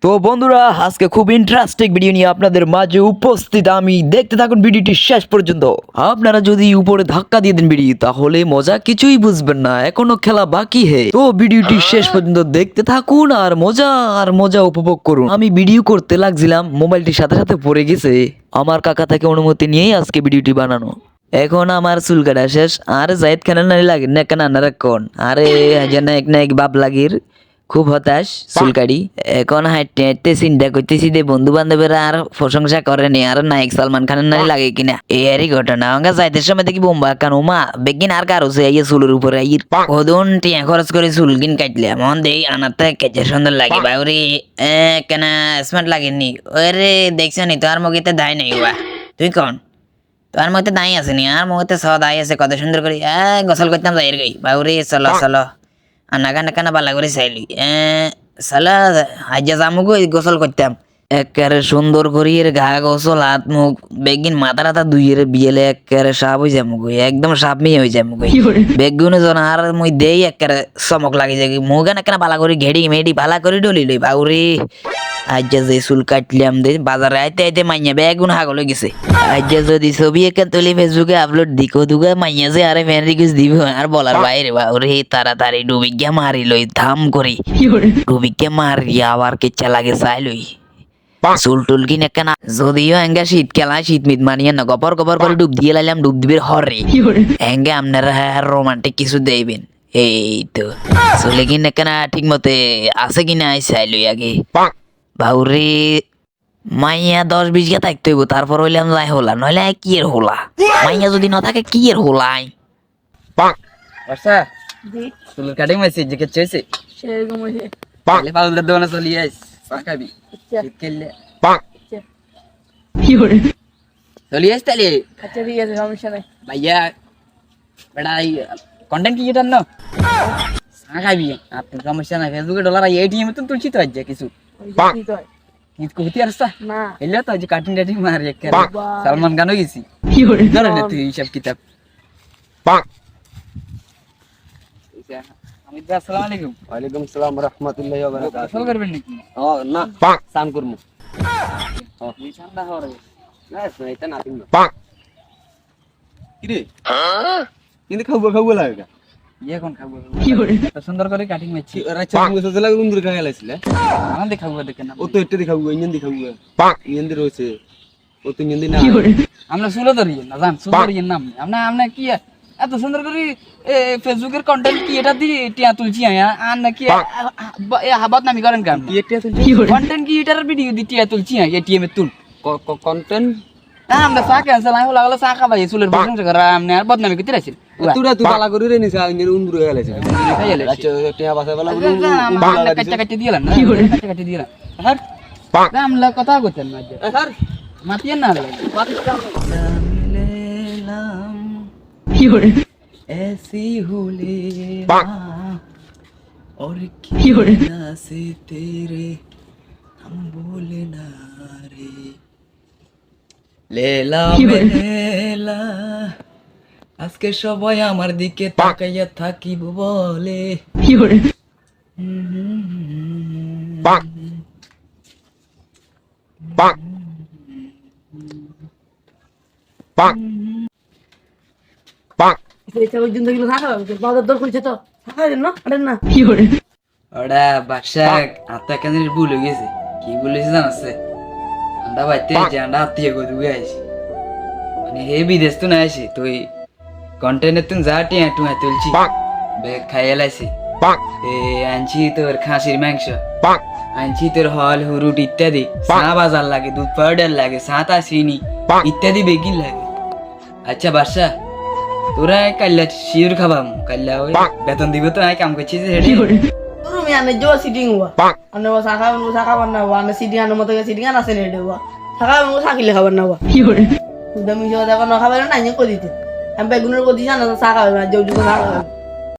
তো বন্ধুরা আজকে খুব ইন্টারেস্টিং ভিডিও নিয়ে আপনাদের মাঝে উপস্থিত আমি। দেখতে থাকুন ভিডিওটি শেষ পর্যন্ত। আপনারা যদি উপরে ধাক্কা দিয়ে দেন ভিডিও, তাহলে মজা কিছুই বুঝবেন না, এখনো খেলা বাকি হে। তো ভিডিওটি শেষ পর্যন্ত দেখতে থাকুন আর মজা উপভোগ করুন। আমি ভিডিও করতে লাগছিলাম, মোবাইলটির সাথে সাথে পড়ে গেছে। আমার কাকা থেকে অনুমতি নিয়েই আজকে ভিডিওটি বানানো। এখন আমার চুল কাটা শেষ। আর জাহিদ খানের নাই লাগে না কেন আনারা কোন আরে হাজার নায়ক বাপ লাগির খুব হতাশ চুলকাড়ি। এখন হাঁটতে হাঁটতে চিন্তা করতেছি যে বন্ধু বান্ধবেরা আর প্রশংসা করেনি আর নায়ক সালমান খানের নাই লাগে কিনা। এরই ঘটনা অঙ্গা যাইতে সময় দেখি বোম্বা কান উমা বেগিন আর কারো সে আইয়ে চুলের উপরে আইর কদন টিয়া খরচ করে চুল কিন কাটলে মন দেই আনাতে কেচে সুন্দর লাগে বাউরি কেন স্মার্ট লাগেনি। ওরে দেখছ নি তো আর মুখেতে দায় নাই বা তুই কন তোর মধ্যে দাঁই আছে নি আর মুখতে সব দাঁই আছে কত সুন্দর করে গোসল করতাম যাই গই বাউরি চলো চলো আনাগানা কানা বালা করে চাইলি সালা হাজা জামুগো গোসল করতাম একেবারে সুন্দর করিয়ে গা গোসল হাত মুখ বেগিন মাথা টাথা দুইয়ের বিয়েলে একেবারে সাপ হয়ে যামুগো একদম সাপ মেয়ে হয়ে যামুগো বেগুনে জন আর মুই দেই একেবারে চমক লাগে যায় মুখ না কেনা বালা করে ঘেড়ি মেডি বালা করে ডলি লই বাউরে আজ্জা যে চুল কাটলাম দে বাজারে আইতে আইতে মাইয়া বেগুন হাগলে গেছে। আজ্জা যদি ছবি একা তুলি ফেসবুকে আপলোড দিকো দুগা মাইয়া যে আরে ফ্যান রিকুয়েস্ট দিব আর বলার বাইরে বাউরে তাড়াতাড়ি ডুবিগা মারি লই ধাম করি ডুবিগা মারি আবার কেচ্ছা লাগে চাই লই চুল টুল কিনে কেনা যদিও এঙ্গা শীত খেলা শীত মিত মানিয়ে না গপর গপর করে ডুব দিয়ে লাইলাম ডুব দিবের হরে এঙ্গে আপনারা রোমান্টিক কিছু দেবেন এই তো চলে কিনে কেনা ঠিক মতে আছে কিনা চাই লই আগে বাউরে মাইয়া 10-20 গে থাকতে হইব তারপর হইলাম যাই হোলা নইলে কি এর হোলা মাইয়া যদি না থাকে কি এর হোলাই বর্ষা চুল কাটিং মেসেজ যে কে চেয়েছে সেরকম হয়েছে। তাহলে পাউডার দোকানে চলি আইস পাকাবি শীত খেললে কি করে? চলি আইস তাহলে আচ্ছা ঠিক আছে, সমস্যা নাই। ভাইয়া বেটা কন্টেন্ট ক্রিয়েটার না খাবি আপনার সমস্যা নাই ফেসবুকে ডলার এটিএম তো তুলছি তো আজ কিছু কি কয়? ঈদ কবিতি আসছা না। এলে তো আজ কাটিং টাটিং মারি একেবারে বাহ। সালমান খানও গেছি কি করে? ধরে না তুই হিসাব কিতাব হামিদ ভাই আসসালামু আলাইকুম। ওয়ালাইকুম সালাম রাহমাতুল্লাহি ওয়া বারাকাতুহু। গোসল করবেন নাকি? ও না সান করমু এই ঠান্ডা হওয়ার না এটা নাতিং না কি রে কিন্তু খাবো লাগে এখন খাবো কি করে? এত সুন্দর করে কাটিং মারছি রাচ্চা মুসে চলা উন্দুর খাই লাইছিল আমার দেখাবো দেখে না ও তো এটা দেখাবো ইঞ্জিন দেখাবো ইঞ্জিন রয়েছে ও তো ইঞ্জিন না কি করে? আমরা সুলো ধরিয়ে না জান সুলো ধরিয়ে নাম আমরা আমরা কি এত সুন্দর করে ফেসবুকের কন্টেন্ট কি এটা দিয়ে টিয়া তুলছি আর নাকি হাবাত নামি করেন কাম কি একটা কি করে? কন্টেন্ট কি এটার ভিডিও দিয়ে টিয়া তুলছি এটিএম এর তুল কন্টেন্ট আমরা চা ক্যান্সেল আমি লাগলো চা খাবাই চুলের প্রশংসা করা আমনে আর বদনামি করতে রাখছি তুই বালা করে রে নিছা ইঞ্জিন উন্দুর খাই লাইছিল আচ্ছা টিয়া বাসা বালা আমরা কাটতে কাটতে দিলাম না কাটতে কাটতে দিলাম হ্যাঁ আমরা কথা করতেন না স্যার মাতিয়ে না কি করে? ऐसी हुले और কি করে? से तेरे हम बोले ना रे লেলা কি বলে? লেলা আজকে সবাই আমার দিকে তাকাইয়া থাকিব বলে কি করে? এটা ওই জিন্দগি থাকা বাজার দর করেছে তো থাকা দেন না আরে না কি করে? ওরা বাদশা আত্মা কেন ভুল হয়ে গেছে কি বলেছে জানাচ্ছে আন্ডা বাইতে যে আন্ডা আত্মীয় করে দুগে আইসি মানে হে বিদেশ তো না আসি তুই কন্টেন্টে তুই যা টিয়া টুয়া তুলছি বেগ খাইয়ে লাইছি আনছি তোর খাসির মাংস আনছি তোর হল হুরুট ইত্যাদি চা বাজার লাগে দুধ পাউডার লাগে সাঁতা চিনি ইত্যাদি বেগিন লাগে। আচ্ছা বাদশা তোরা কাল্লা শিউর খাবাম কাল্লা ওই বেতন দিব তো আমি কাম করছি যে কি করে? Turun ya ane jo sitting wa. Ane wa saka warna wa ane sitting ane moto sitting ane asene de wa. Saka mo sakile khabar na wa. কি করে? Udah mi jo da kono khabar na nyi ko dite. Ampe gunur ko disa na saka wa jo jo saka.